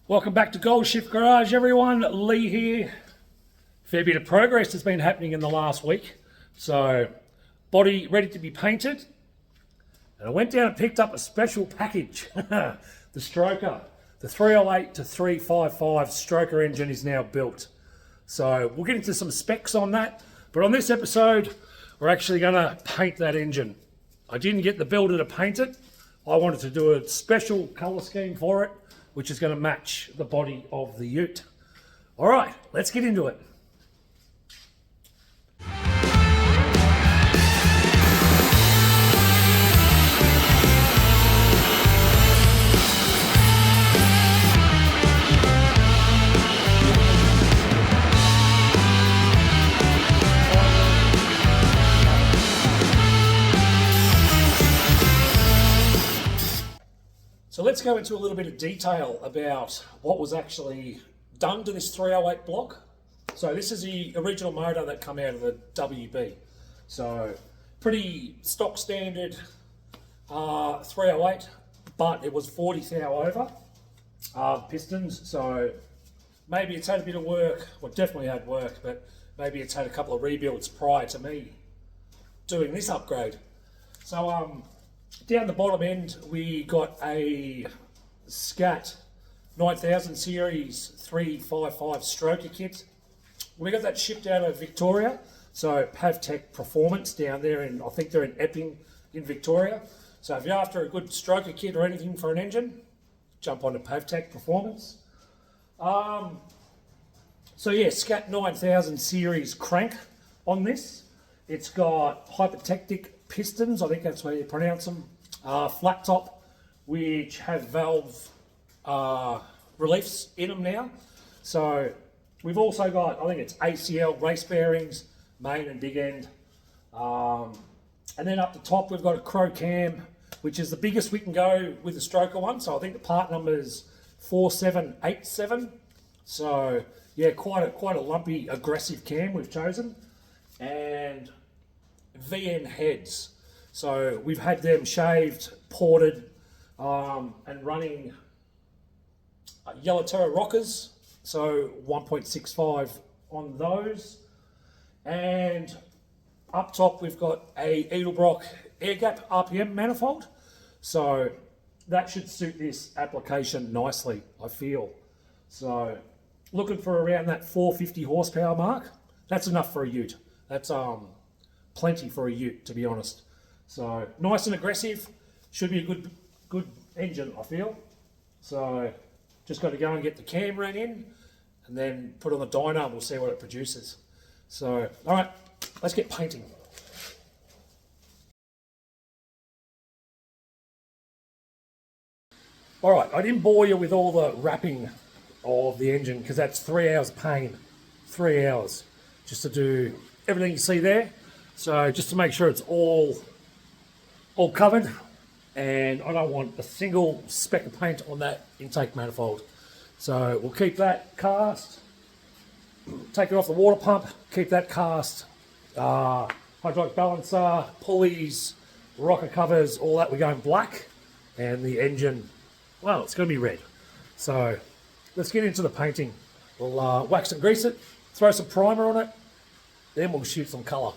Welcome back to Gold Shift Garage, everyone. Lee here. Fair bit of progress has been happening in the last week. So, body ready to be painted. And I went down and picked up a special package. The stroker. The 308 to 355 stroker engine is now built. So, we'll get into some specs on that. But on this episode, we're actually going to paint that engine. I didn't get the builder to paint it. I wanted to do a special colour scheme for it, which is going to match the body of the ute. All right, let's get into it. So let's go into a little bit of detail about what was actually done to this 308 block. So this is the original motor that come out of the WB. So pretty stock standard 308, but it was 40 thou over pistons. So maybe it's had a bit of work, well definitely had work, but maybe it's had a couple of rebuilds prior to me doing this upgrade. So down the bottom end, we got a Scat 9000 series 355 stroker kit. We got that shipped out of Victoria, so PavTech Performance down there in, I think they're in Epping in Victoria. So if you're after a good stroker kit or anything for an engine, jump onto PavTech Performance. So yeah, Scat 9000 series crank on this. It's got hypertectic pistons, I think that's how you pronounce them, flat top, which have valve reliefs in them now. So we've also got, I think it's ACL race bearings, main and big end. And then up the top we've got a Crow cam, which is the biggest we can go with the stroker one. So I think the part number is 4787. So yeah, quite a lumpy, aggressive cam we've chosen. And VN heads. So we've had them shaved, ported, and running Yellow Terra rockers. So 1.65 on those. And up top we've got a Edelbrock air gap RPM manifold. So that should suit this application nicely, I feel. So looking for around that 450 horsepower mark. That's enough for a ute. That's plenty for a ute, to be honest. So nice and aggressive, should be a good engine, I feel. So just got to go and get the cam ran in and then put on the dyno and we'll see what it produces. So all right, let's get painting. All right, I didn't bore you with all the wrapping of the engine because that's 3 hours pain, 3 hours just to do everything you see there. So just to make sure it's all covered, and I don't want a single speck of paint on that intake manifold. So we'll keep that cast, take it off the water pump, keep that cast, hydraulic balancer, pulleys, rocker covers, all that, we're going black, and the engine, well, it's going to be red. So let's get into the painting. We'll wax and grease it, throw some primer on it, then we'll shoot some colour.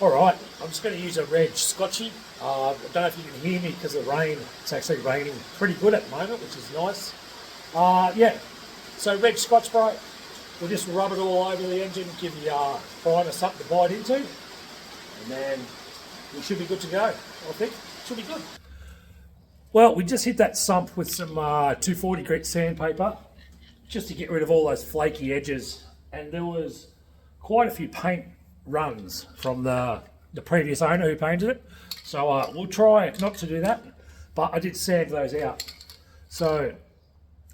Alright, I'm just going to use a red Scotchy. I don't know if you can hear me because of the rain. It's actually raining pretty good at the moment, which is nice. Yeah, so red Scotch Brite. We'll just rub it all over the engine, give the primer something to bite into, and then we should be good to go, I think. Should be good. Well, we just hit that sump with some 240 grit sandpaper just to get rid of all those flaky edges. And there was quite a few paint runs from the previous owner who painted it. So we'll try not to do that, but I did sand those out. So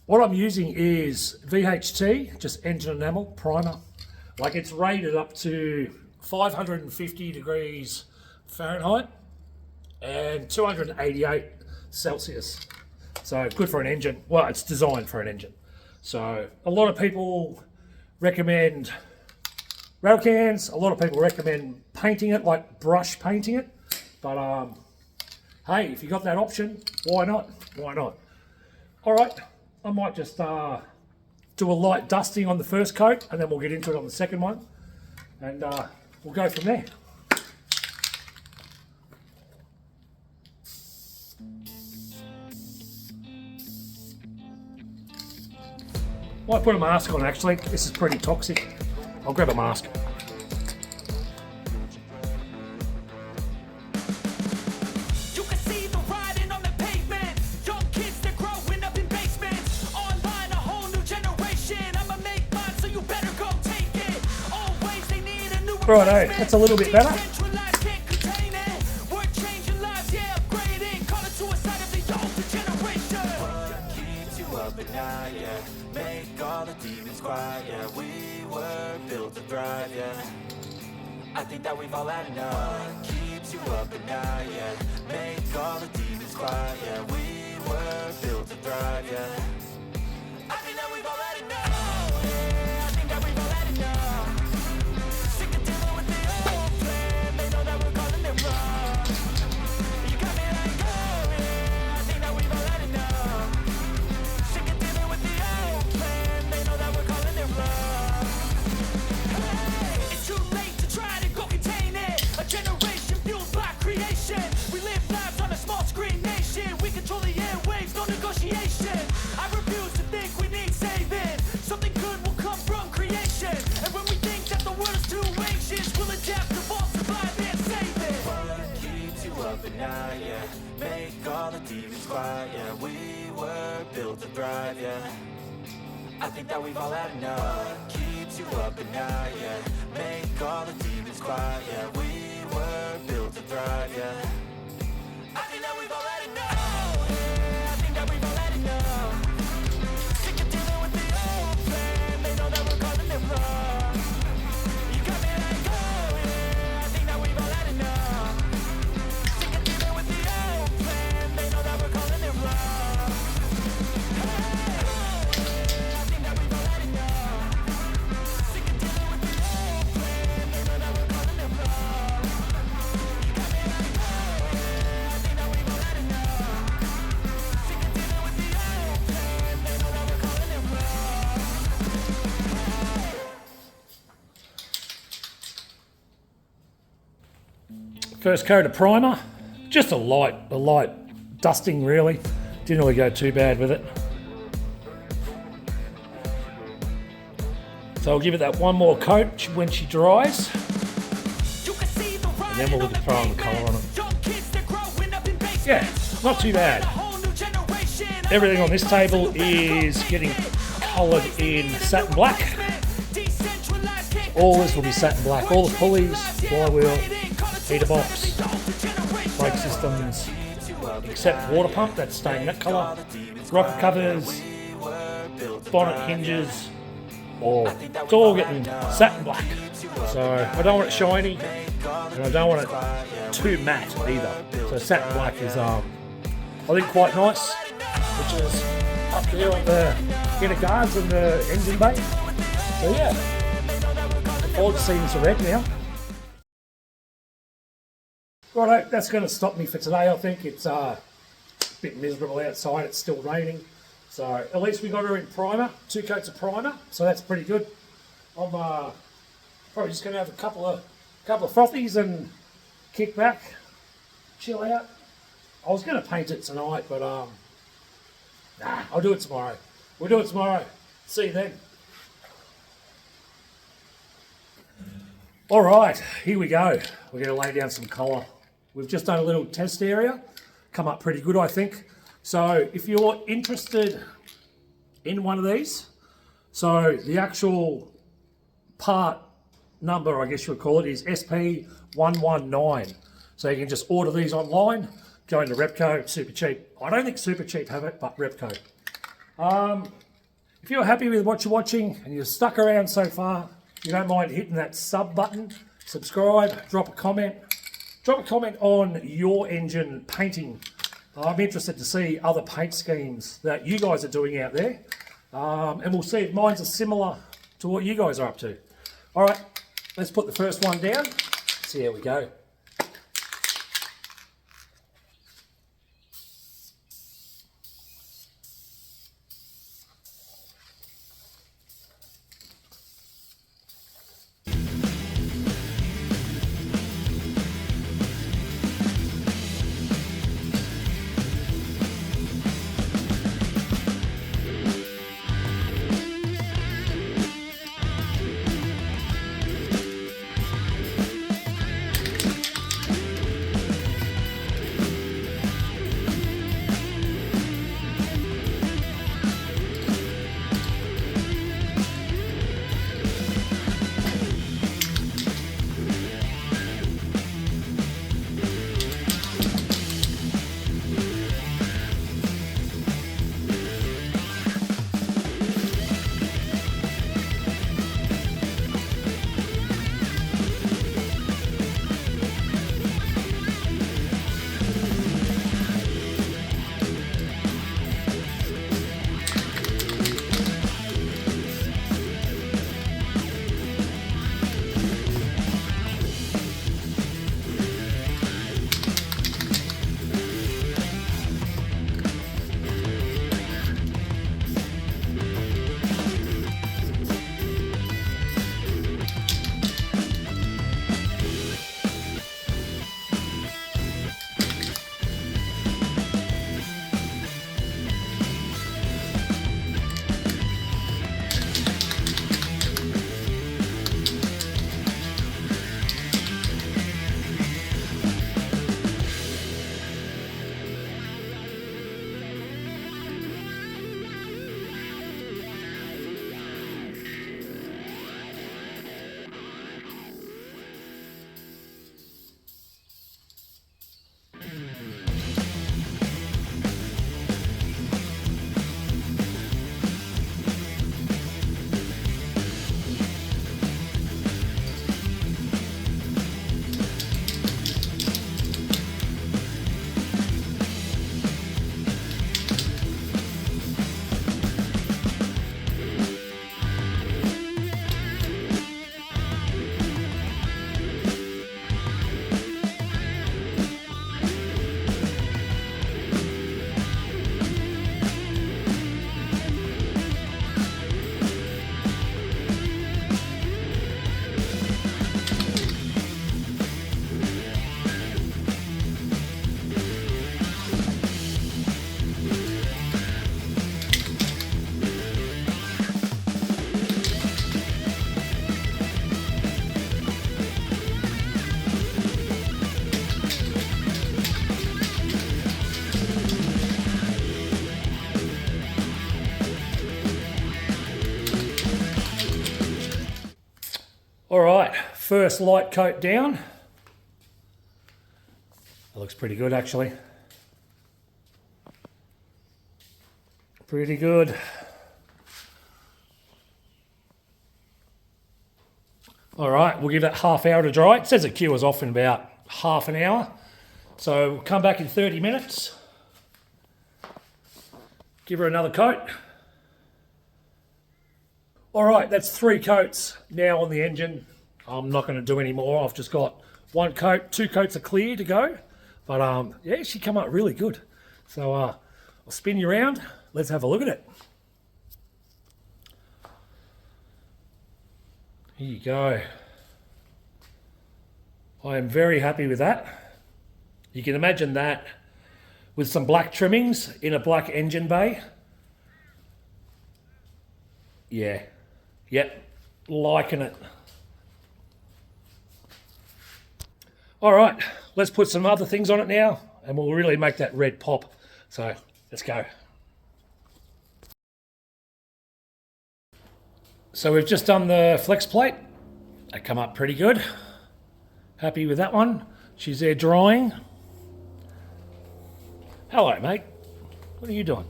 what I'm using is VHT, just engine enamel primer. Like, it's rated up to 550 degrees Fahrenheit and 288 Celsius. So good for an engine. Well, it's designed for an engine. So a lot of people recommend rattle cans. A lot of people recommend painting it, like brush painting it. But hey, if you got that option, why not? Why not? All right, I might just do a light dusting on the first coat, and then we'll get into it on the second one, and we'll go from there. Might put a mask on actually. This is pretty toxic. I'll grab a mask. Righto, that's a little bit better. Make all the demons quiet, yeah. We were built to thrive, yeah. I think that we've all had enough. What keeps you up at night, yeah. Make all the demons quiet, yeah. We were built to thrive, yeah. I think that we've all had enough. Yeah, I think that we've all had enough. Sick of dealing with the old plan. They know that we're calling it wrong. You got me like, oh yeah, I think that we've all had enough. Sick of dealing with the old plan. They know that we're calling it wrong. Hey, it's too late to try to go contain it. A generation fueled by creation. We live lives on a small screen nation. We control the airwaves, no negotiation. I refuse to think we need saving. Something good will come from creation. And when we think that the world is too anxious, we'll adapt, evolve, survive, and save it. What keeps you up at night, yeah. Make all the demons quiet, yeah. We were built to thrive, yeah. I think that we've all had enough. What keeps you up at night, yeah. Make all the demons quiet, yeah. We were built to thrive, yeah. I think that we've all had enough. Yeah, I think that we've all had enough. Sick of dealing with the old plan. They know that we're calling it wrong. You got me like, oh yeah, I think that we've all had enough. Sick of dealing with the old plan. They know that we're calling it wrong. Hey, oh yeah, I think that we've all had enough. Sick of dealing with the old plan. They know that we're calling it wrong. You got me like, oh yeah, I think that we've all had enough. Sick of dealing with the old plan. They know that we're calling it wrong. First coat of primer, just a light dusting really. Didn't really go too bad with it. So I'll give it that one more coat when she dries. And then we'll look at throwing the colour on it. Yeah, not too bad. Everything on this table is getting coloured in satin black. All this will be satin black. All the pulleys, flywheel, heater box, brake systems, except water pump, that's staying that colour. Rocker covers, bonnet hinges, it's all getting satin black. So I don't want it shiny, and I don't want it too matte either. So satin black is, I think, quite nice, which is up here on the inner guards and the engine bay. So yeah, look forward to seeing some red now. Righto, that's going to stop me for today. I think it's a bit miserable outside. It's still raining. So at least we got her in primer, 2 coats of primer. So that's pretty good. I'm probably just going to have a couple of frothies and kick back, chill out. I was going to paint it tonight, but nah, I'll do it tomorrow. We'll do it tomorrow. See you then. All right, here we go. We're going to lay down some colour. We've just done a little test area. Come up pretty good, I think. So if you're interested in one of these, so the actual part number, I guess you would call it, is SP119. So you can just order these online, go into Repco, Super Cheap. I don't think Super Cheap have it, but Repco. If you're happy with what you're watching and you've stuck around so far, you don't mind hitting that sub button, subscribe, drop a comment. Drop a comment on your engine painting. I'm interested to see other paint schemes that you guys are doing out there. And we'll see if mine's are similar to what you guys are up to. All right, let's put the first one down. See how we go. All right, first light coat down. That looks pretty good actually. Pretty good. All right, we'll give that half hour to dry. It says it cures off in about half an hour. So we'll come back in 30 minutes. Give her another coat. All right, that's 3 coats now on the engine. I'm not going to do any more. I've just got 1 coat, 2 coats are clear to go. But yeah, she come up really good. So I'll spin you around. Let's have a look at it. Here you go. I am very happy with that. You can imagine that with some black trimmings in a black engine bay. Yeah. Yep. Liking it. All right. Let's put some other things on it now and we'll really make that red pop. So Let's go. So we've just done the flex plate. They come up pretty good. Happy with that one. She's there drying. Hello, mate. What are you doing?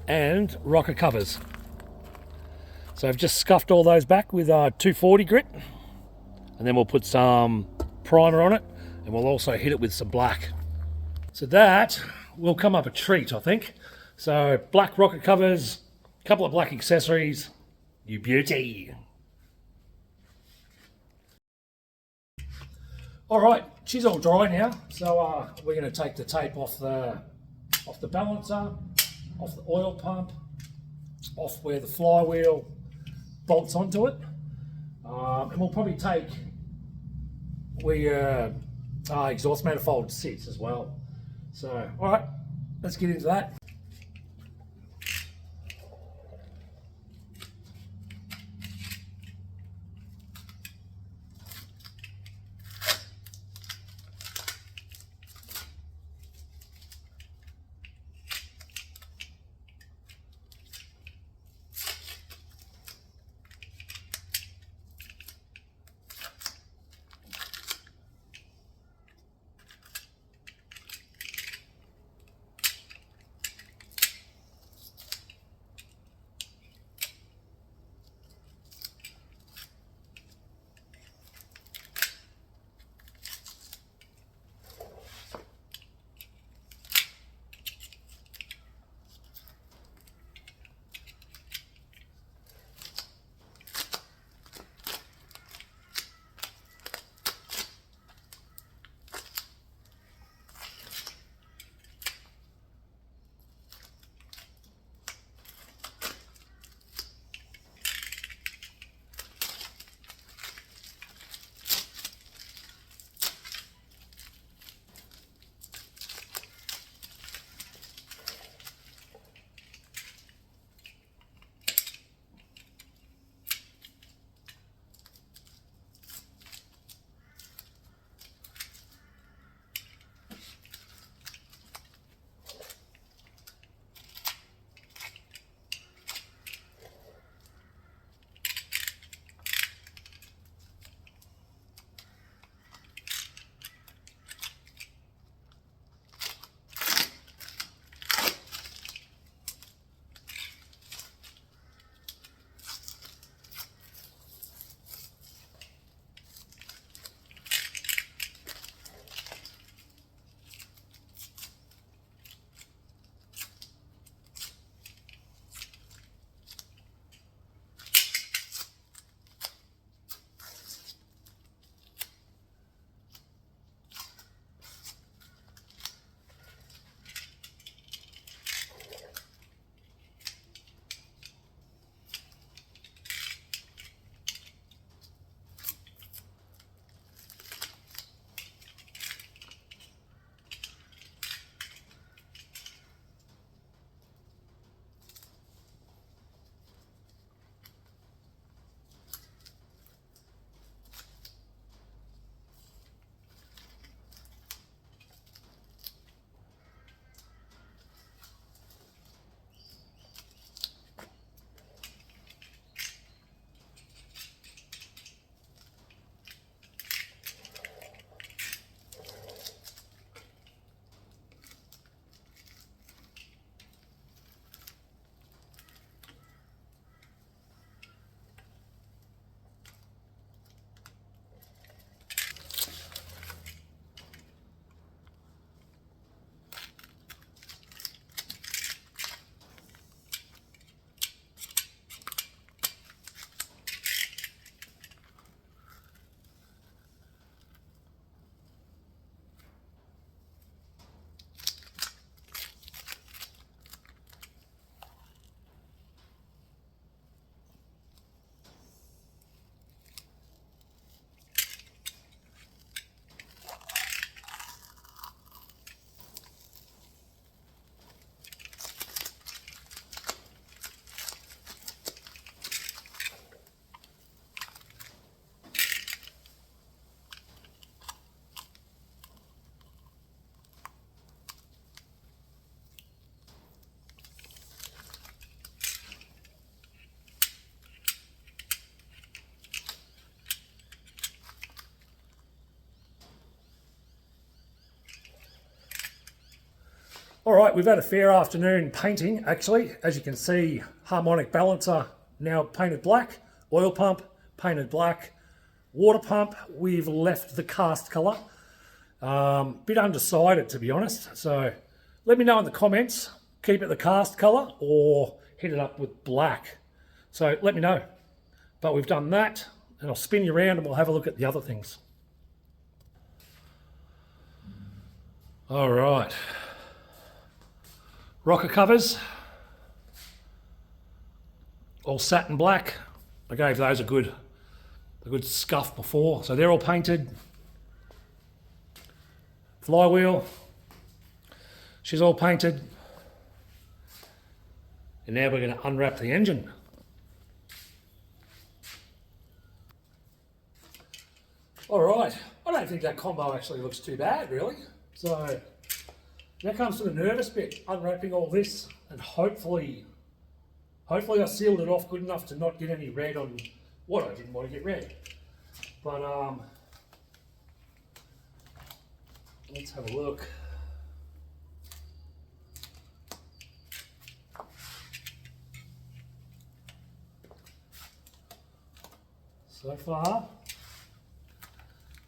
And rocker covers. So I've just scuffed all those back with 240 grit, and then we'll put some primer on it, and we'll also hit it with some black. So that will come up a treat, I think. So black rocker covers, a couple of black accessories, you beauty. All right, she's all dry now. So we're going to take the tape off the balancer, off the oil pump, off where the flywheel bolts onto it, and we'll probably take where exhaust manifold sits as well. So, all right, let's get into that. All right, we've had a fair afternoon painting, actually. As you can see, harmonic balancer now painted black, oil pump painted black, water pump, we've left the cast colour. Bit undecided, to be honest. So let me know in the comments, keep it the cast colour or hit it up with black. So let me know. But we've done that, and I'll spin you around and we'll have a look at the other things. All right. Rocker covers, all satin black. I gave those a good scuff before, so they're all painted. Flywheel, she's all painted. And now we're going to unwrap the engine. All right, I don't think that combo actually looks too bad, really. So now comes to the nervous bit, unwrapping all this, and hopefully I sealed it off good enough to not get any red on what I didn't want to get red. But let's have a look. So far,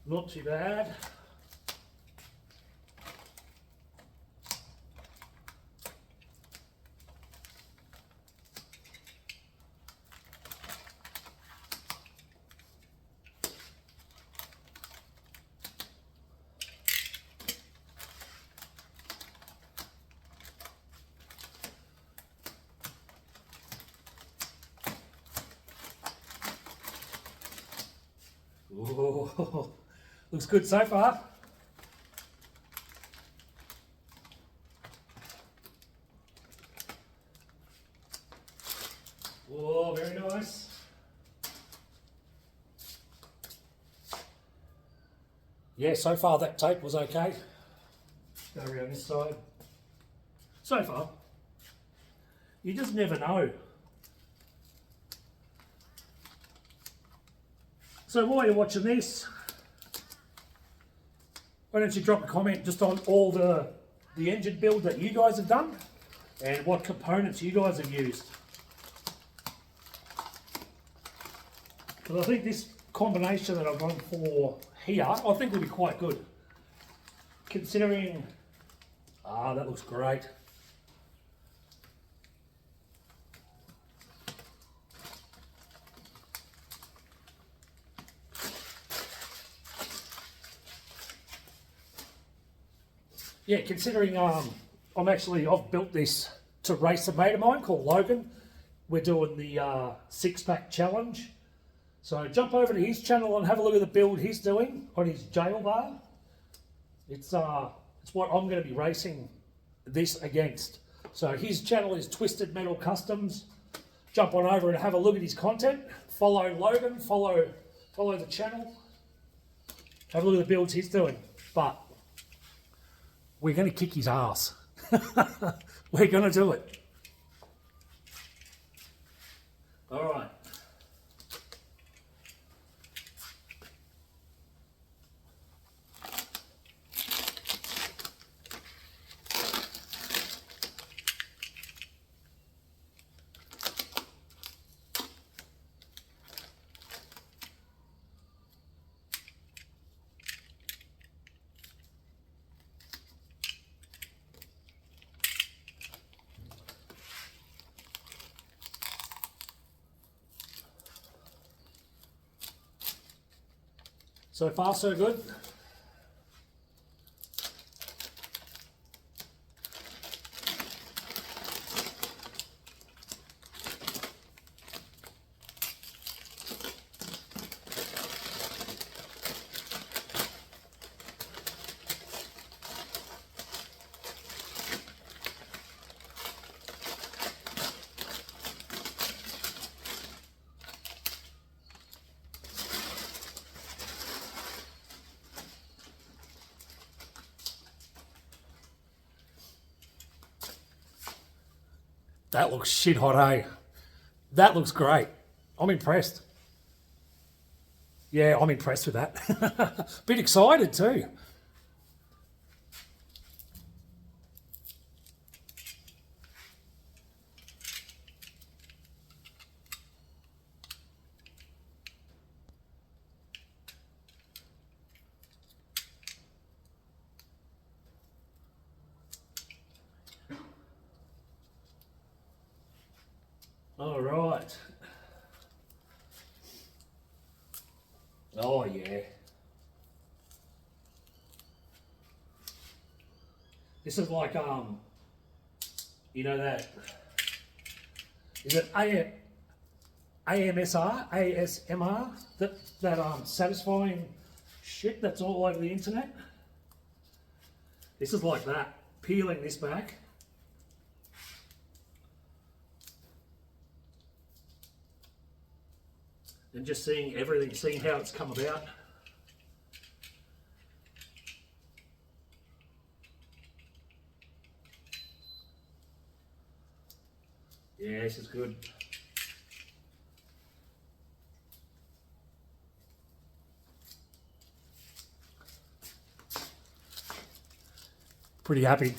not too bad. Ooh, looks good so far. Oh, very nice. Yeah, so far that tape was okay. Go around this side. So far. You just never know. So while you're watching this, why don't you drop a comment just on all the engine build that you guys have done and what components you guys have used. Because I think this combination that I've gone for here, I think will be quite good. Considering, that looks great. Yeah, considering I've built this to race a mate of mine called Logan. We're doing the 6-pack challenge. So jump over to his channel and have a look at the build he's doing on his jail bar. It's what I'm going to be racing this against. So his channel is Twisted Metal Customs. Jump on over and have a look at his content. Follow Logan, follow the channel. Have a look at the builds he's doing. But we're going to kick his ass. We're going to do it. All right. So far, so good. That looks shit hot, eh? That looks great. I'm impressed. Yeah, I'm impressed with that. Bit excited too. All right. Oh yeah. This is like you know that, is it ASMR, that satisfying shit that's all over the internet? This is like that, peeling this back. And just seeing everything, seeing how it's come about. Yeah, this is good. Pretty happy.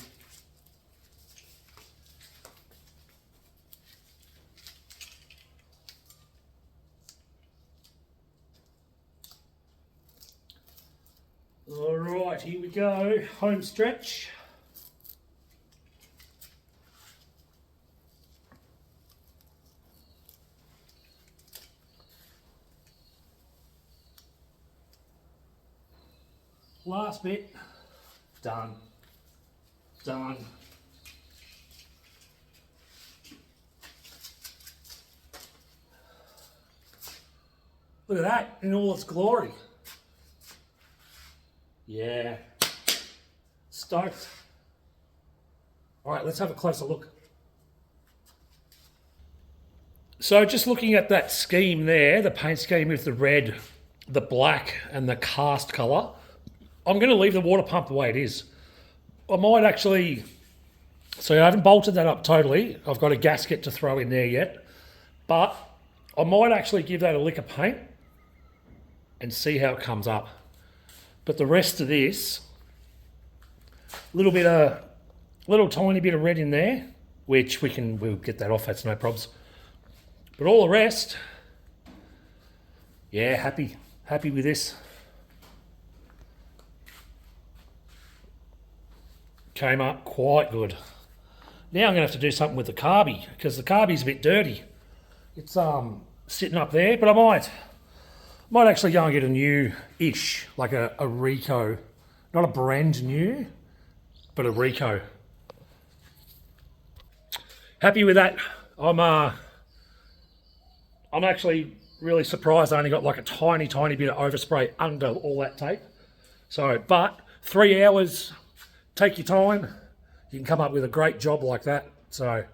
All right, here we go, home stretch. Last bit, done, done. Look at that in all its glory. Yeah, stoked. All right, let's have a closer look. So just looking at that scheme there, the paint scheme with the red, the black and the cast colour, I'm going to leave the water pump the way it is. I might actually, so I haven't bolted that up totally. I've got a gasket to throw in there yet, but I might actually give that a lick of paint and see how it comes up. But the rest of this, little tiny bit of red in there, which we'll get that off, that's no probs. But all the rest, yeah, happy with this. Came up quite good. Now I'm going to have to do something with the carby, because the carby's a bit dirty. It's sitting up there, but I might actually go and get a new-ish, like a Rico. Not a brand new, but a Rico. Happy with that. I'm actually really surprised I only got like a tiny bit of overspray under all that tape. So, but 3 hours, take your time. You can come up with a great job like that. So,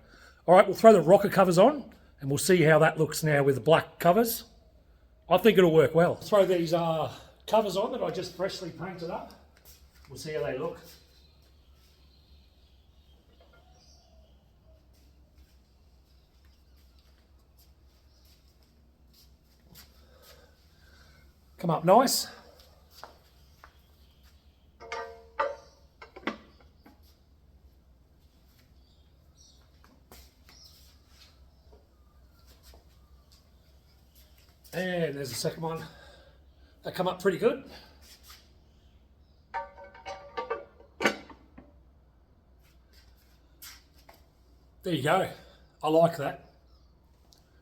all right, we'll throw the rocker covers on and we'll see how that looks now with the black covers. I think it'll work well. Throw these covers on that I just freshly painted up. We'll see how they look. Come up nice. And there's the second one. They come up pretty good. There you go. I like that.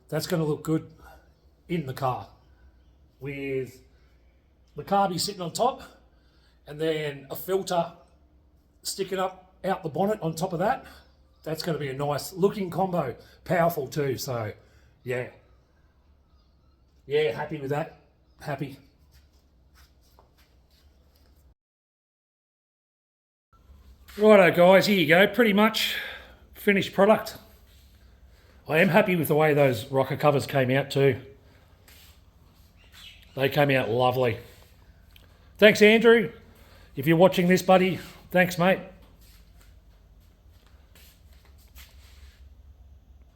That's going to look good in the car with the carby sitting on top and then a filter sticking up out the bonnet on top of that. That's going to be a nice looking combo. Powerful too, so yeah. Yeah, happy with that. Happy. Righto guys, here you go. Pretty much finished product. I am happy with the way those rocker covers came out too. They came out lovely. Thanks, Andrew. If you're watching this, buddy, thanks, mate.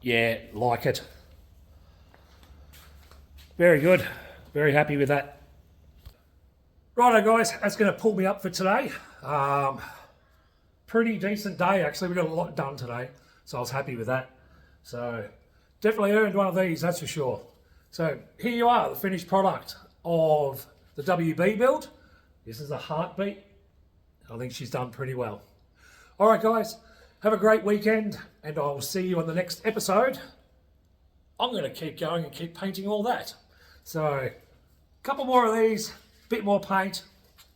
Yeah, like it. Very good. Very happy with that. Righto, guys, that's going to pull me up for today. Pretty decent day, actually. We got a lot done today, so I was happy with that. So definitely earned one of these, that's for sure. So here you are, the finished product of the WB build. This is a heartbeat. I think she's done pretty well. All right, guys, have a great weekend, and I'll see you on the next episode. I'm going to keep going and keep painting all that. So, a couple more of these, bit more paint,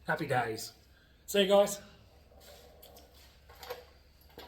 happy days. See you guys.